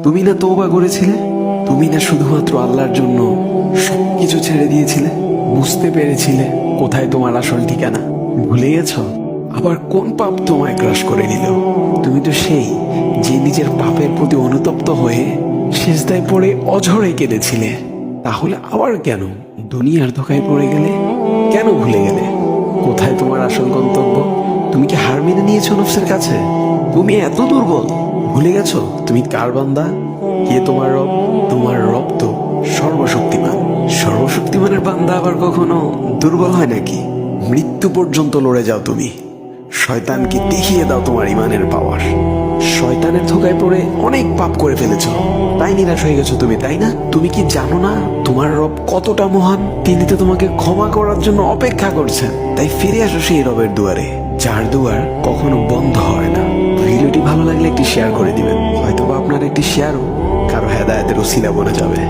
তুমি না তওবা করেছিলে? তুমি না শুধুমাত্র আল্লাহর জন্য সবকিছু ছেড়ে দিয়েছিলে? বুঝতে পেরেছিলে কোথায় তোমার আসল ঠিকানা? ভুলে গেছ? আবার কোন পাপ তোমায় গ্রাস করে নিল? তুমি তো সেই যে নিজের পাপের প্রতি অনুতপ্ত হয়ে সিজদায় পড়ে অঝরে কেঁদেছিলে। তাহলে আবার কেন দুনিয়ার ধোঁকায় পড়ে গেলে? কেন ভুলে গেলে কোথায় তোমার আসল গন্তব্য? তুমি কি হার মেনে নিয়েছো নফসের কাছে? তুমি এত দুর্বল? ভুলে গেছো তুমি কার বান্দা? কে তোমার রব? তোমার রব তো সর্বশক্তিমান। সর্বশক্তিমানের বান্দা আবার কখনো দুর্বল হয় নাকি? মৃত্যু পর্যন্ত লড়ে যাও তুমি। শয়তানকে দেখিয়ে দাও তোমার ইমানের পাওয়ার। শয়তানের ধোকায় পড়ে অনেক পাপ করে ফেলেছ, তাই নিরাশ হয়ে গেছো তুমি, তাই না? তুমি কি জানো না তোমার রব কতটা মহান? তিনি তো তোমাকে ক্ষমা করার জন্য অপেক্ষা করছেন। তাই ফিরে আসো সেই রবের দুয়ারে, যার দুয়ার কখনো বন্ধ হয় না। ভিডিওটি ভালো লাগলে একটি শেয়ার করে দিবেন, হয়তোবা আপনার একটি শেয়ারও কারো হেদায়েতের উসিলা বনে যাবে।